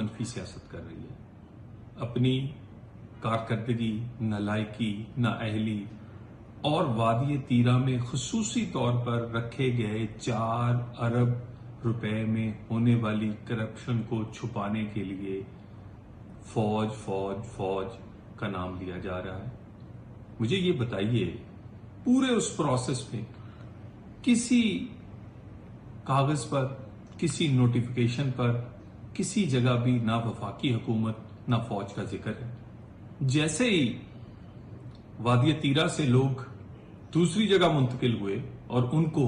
मनफी सियासत कर रही है। अपनी कारकर्दगी, नालायकी, नाअहली और वादी तीरा में खुसूसी तौर पर रखे गए 4 अरब रुपए में होने वाली करप्शन को छुपाने के लिए फौज फौज फौज का नाम लिया जा रहा है। मुझे ये बताइए, पूरे उस प्रोसेस में किसी कागज पर, किसी नोटिफिकेशन पर, किसी जगह भी ना वफाकी हुकूमत ना फौज का जिक्र है। जैसे ही वादी तीरा से लोग दूसरी जगह मुंतकिल हुए और उनको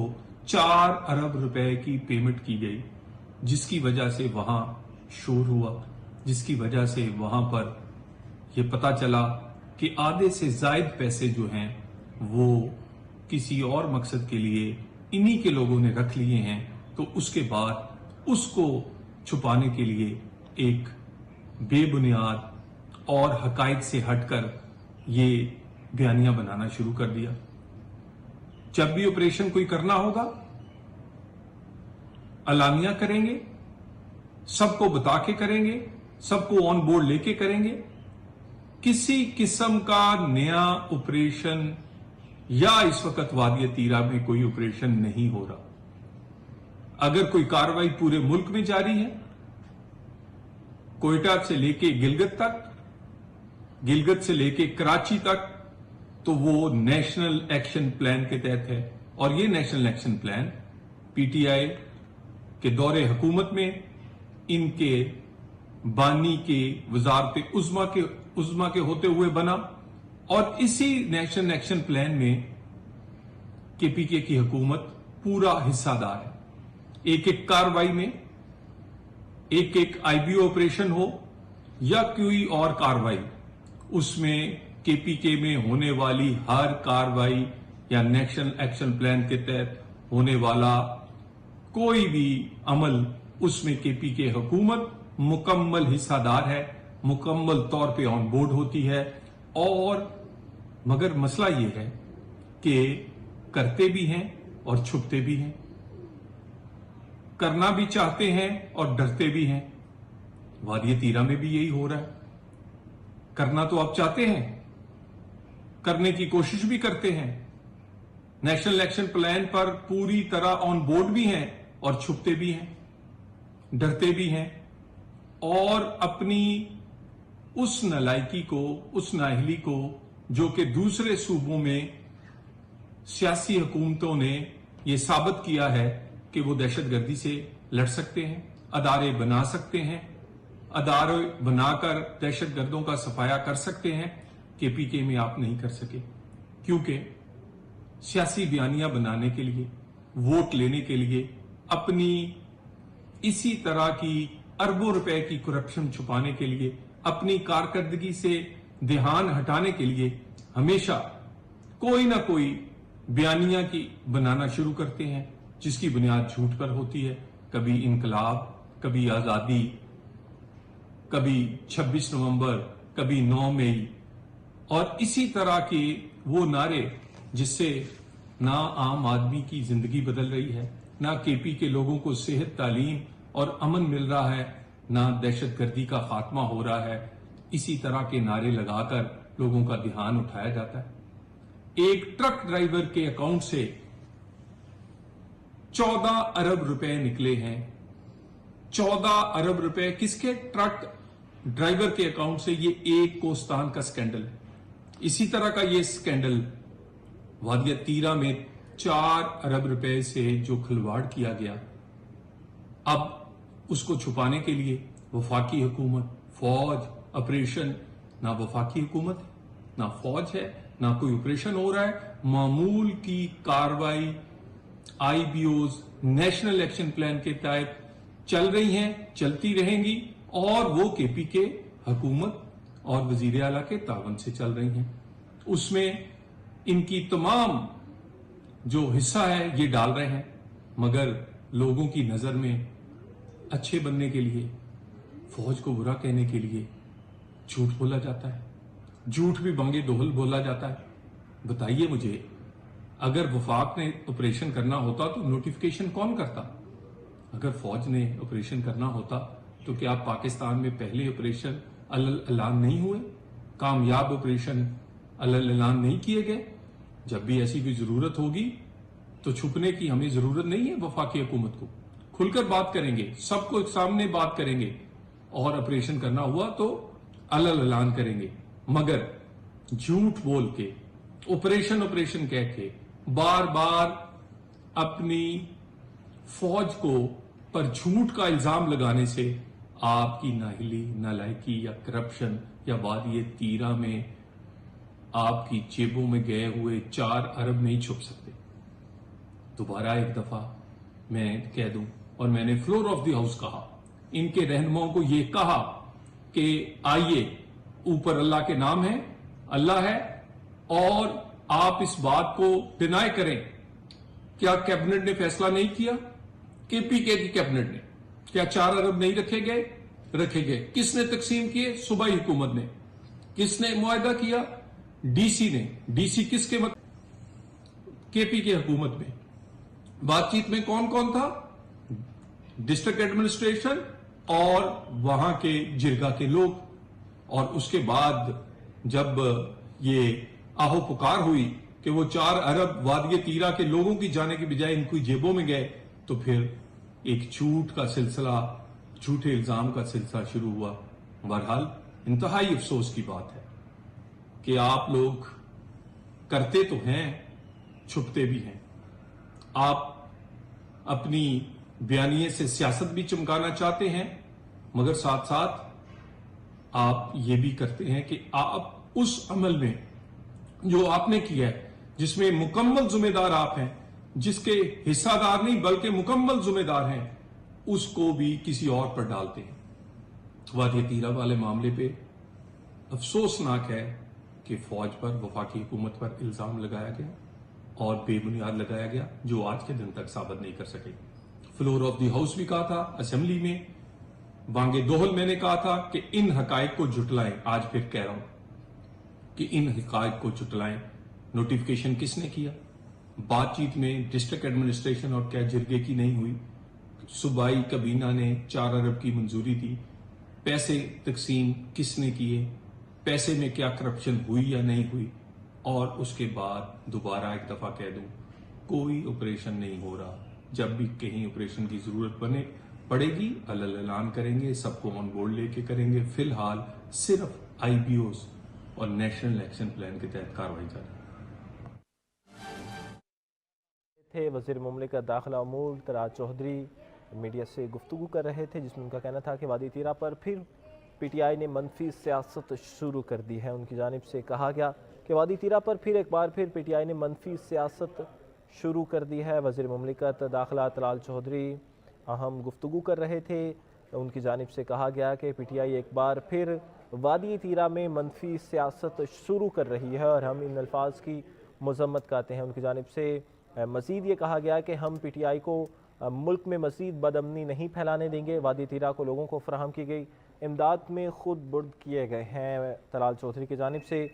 4 अरब रुपए की पेमेंट की गई, जिसकी वजह से वहां शोर हुआ, जिसकी वजह से वहां पर यह पता चला कि आधे से जायद पैसे जो हैं वो किसी और मकसद के लिए इन्हीं के लोगों ने रख लिए हैं, तो उसके बाद उसको छुपाने के लिए एक बेबुनियाद और हकायक से हटकर ये बयानियां बनाना शुरू कर दिया। जब भी ऑपरेशन कोई करना होगा, अलानिया करेंगे, सबको बता के करेंगे, सबको ऑन बोर्ड लेके करेंगे। किसी किस्म का नया ऑपरेशन या इस वक्त वादी तीरा में कोई ऑपरेशन नहीं हो रहा। अगर कोई कार्रवाई पूरे मुल्क में जारी है, कोयटा से लेके गिलगित तक, गिलगित से लेके कराची तक, तो वो नेशनल एक्शन प्लान के तहत है। और ये नेशनल एक्शन प्लान पीटीआई के दौरे हुकूमत में इनके बानी के वजारत उज़्मा के होते हुए बना। और इसी नेशनल एक्शन प्लान में केपीके की हुकूमत पूरा हिस्सादार है। एक एक कार्रवाई में, एक एक आईबीओ ऑपरेशन हो या कोई और कार्रवाई, उसमें केपीके में होने वाली हर कार्रवाई या नेशनल एक्शन प्लान के तहत होने वाला कोई भी अमल, उसमें केपीके हुकूमत मुकम्मल हिस्सादार है, मुकम्मल तौर पे ऑन बोर्ड होती है। और मगर मसला यह है कि करते भी हैं और छुपते भी हैं, करना भी चाहते हैं और डरते भी हैं। वादी तीरा में भी यही हो रहा है। करना तो आप चाहते हैं, करने की कोशिश भी करते हैं, नेशनल एक्शन प्लान पर पूरी तरह ऑन बोर्ड भी हैं और छुपते भी हैं, डरते भी हैं। और अपनी उस नालायकी को, उस नाअहली को, जो कि दूसरे सूबों में सियासी हुकूमतों ने यह साबित किया है कि वो दहशतगर्दी से लड़ सकते हैं, अदारे बना सकते हैं, अदारे बनाकर दहशतगर्दों का सफाया कर सकते हैं, केपीके में आप नहीं कर सके। क्योंकि सियासी बयानियां बनाने के लिए, वोट लेने के लिए, अपनी इसी तरह की अरबों रुपए की करप्शन छुपाने के लिए, अपनी कारकर्दगी से ध्यान हटाने के लिए हमेशा कोई ना कोई बयानियां की बनाना शुरू करते हैं, जिसकी बुनियाद झूठ पर होती है। कभी इनकलाब, कभी आजादी, कभी 26 नवंबर, कभी 9 मई, और इसी तरह के वो नारे जिससे ना आम आदमी की जिंदगी बदल रही है, ना केपी के लोगों को सेहत, तालीम और अमन मिल रहा है, ना दहशतगर्दी का खात्मा हो रहा है। इसी तरह के नारे लगाकर लोगों का ध्यान उठाया जाता है। एक ट्रक ड्राइवर के अकाउंट से 14 अरब रुपए निकले हैं। 14 अरब रुपए किसके? ट्रक ड्राइवर के अकाउंट से। ये एक कोस्तान का स्कैंडल है। इसी तरह का ये स्कैंडल वादी तीरा में 4 अरब रुपए से जो खिलवाड़ किया गया, अब उसको छुपाने के लिए वफाकी हुकूमत, फौज, ऑपरेशन, ना वफाकी हुकूमत है, ना फौज है, ना कोई ऑपरेशन हो रहा है। मामूल की कार्रवाई आईबीओज नेशनल एक्शन प्लान के तहत चल रही हैं, चलती रहेंगी, और वो केपी के हुकूमत और वजीर आला के तावन से चल रही हैं। उसमें इनकी तमाम जो हिस्सा है ये डाल रहे हैं, मगर लोगों की नजर में अच्छे बनने के लिए, फौज को बुरा कहने के लिए झूठ बोला जाता है, झूठ भी बंगे दोहल बोला जाता है। बताइए मुझे, अगर वफाक ने ऑपरेशन करना होता तो नोटिफिकेशन कौन करता? अगर फौज ने ऑपरेशन करना होता تو کیا پاکستان میں پہلے آپریشن اعلان نہیں ہوئے؟ کامیاب آپریشن اعلان نہیں کیے گئے؟ جب بھی ایسی کوئی ضرورت ہوگی تو چھپنے کی ہمیں ضرورت نہیں ہے. وفاقی حکومت کو کھل کر بات کریں گے، سب کو سامنے بات کریں گے، اور آپریشن کرنا ہوا تو اعلان کریں گے. مگر جھوٹ بول کے آپریشن کہہ کے بار بار اپنی فوج کو پر جھوٹ کا الزام لگانے سے آپ کی نااہلی، نالائکی یا کرپشن یا وادی تیرہ میں آپ کی جیبوں میں گئے ہوئے 4 ارب نہیں چھپ سکتے. دوبارہ ایک دفعہ میں کہہ دوں، اور میں نے فلور آف دی ہاؤس کہا، ان کے رہنماؤں کو یہ کہا کہ آئیے، اوپر اللہ کے نام ہے، اللہ ہے، اور آپ اس بات کو ڈینائی کریں. کیا کیبنٹ نے فیصلہ نہیں کیا؟ کے پی کے کی کیبنٹ نے کیا 4 ارب نہیں رکھے گئے؟ کس نے تقسیم کیے؟ صوبائی حکومت نے. کس نے معاہدہ کیا؟ ڈی سی نے. ڈی سی کس کے کے پی کے حکومت میں. بات چیت میں کون کون تھا؟ ڈسٹرکٹ ایڈمنسٹریشن اور وہاں کے جرگا کے لوگ. اور اس کے بعد جب یہ آہو پکار ہوئی کہ وہ 4 ارب وادی تیرہ کے لوگوں کی جانے کی بجائے ان کی جیبوں میں گئے، تو پھر ایک جھوٹ کا سلسلہ، جھوٹے الزام کا سلسلہ شروع ہوا. بہرحال انتہائی افسوس کی بات ہے کہ آپ لوگ کرتے تو ہیں، چھپتے بھی ہیں. آپ اپنی بیانیے سے سیاست بھی چمکانا چاہتے ہیں، مگر ساتھ ساتھ آپ یہ بھی کرتے ہیں کہ آپ اس عمل میں جو آپ نے کیا ہے، جس میں مکمل ذمہ دار آپ ہیں، جس کے حصہ دار نہیں بلکہ مکمل ذمہ دار ہیں، اس کو بھی کسی اور پر ڈالتے ہیں. وادی تیرہ والے معاملے پہ افسوسناک ہے کہ فوج پر، وفاقی حکومت پر الزام لگایا گیا اور بے بنیاد لگایا گیا، جو آج کے دن تک ثابت نہیں کر سکے. فلور آف دی ہاؤس بھی کہا تھا، اسمبلی میں بانگے دوہل میں نے کہا تھا کہ ان حقائق کو جھٹلائیں. آج پھر کہہ رہا ہوں کہ ان حقائق کو جھٹلائیں. نوٹیفیکیشن کس نے کیا؟ بات چیت میں ڈسٹرکٹ ایڈمنسٹریشن اور کیا جرگے کی نہیں ہوئی؟ صوبائی کابینہ نے 4 ارب کی منظوری دی. پیسے تقسیم کس نے کیے؟ پیسے میں کیا کرپشن ہوئی یا نہیں ہوئی؟ اور اس کے بعد دوبارہ ایک دفعہ کہہ دوں، کوئی آپریشن نہیں ہو رہا. جب بھی کہیں آپریشن کی ضرورت پڑے گی اعلان کریں گے، سب کو آن بورڈ لے کے کریں گے. فی الحال صرف آئی بی اوز اور نیشنل ایکشن پلان کے تحت کارروائی جاری ہے. تھے وزیر مملکت داخلہ امور طلعت چودھری میڈیا سے گفتگو کر رہے تھے، جس میں ان کا کہنا تھا کہ وادی تیرہ پر پھر پی ٹی آئی نے منفی سیاست شروع کر دی ہے. ان کی جانب سے کہا گیا کہ وادی تیرہ پر ایک بار پھر پی ٹی آئی نے منفی سیاست شروع کر دی ہے. وزیر مملکت داخلہ طلعت چودھری اہم گفتگو کر رہے تھے. ان کی جانب سے کہا گیا کہ پی ٹی آئی ایک بار پھر وادی تیرہ میں منفی سیاست شروع کر رہی ہے اور ہم ان الفاظ کی مذمت کرتے ہیں. ان کی جانب سے مزید یہ کہا گیا کہ ہم پی ٹی آئی کو ملک میں مزید بدامنی نہیں پھیلانے دیں گے. وادی تیرہ کو لوگوں کو فراہم کی گئی امداد میں خود برد کیے گئے ہیں. طلعت چودھری کی جانب سے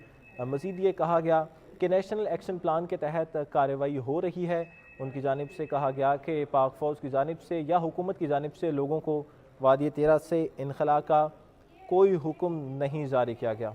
مزید یہ کہا گیا کہ نیشنل ایکشن پلان کے تحت کارروائی ہو رہی ہے. ان کی جانب سے کہا گیا کہ پاک فوج کی جانب سے یا حکومت کی جانب سے لوگوں کو وادی تیرہ سے انخلاء کا کوئی حکم نہیں جاری کیا گیا.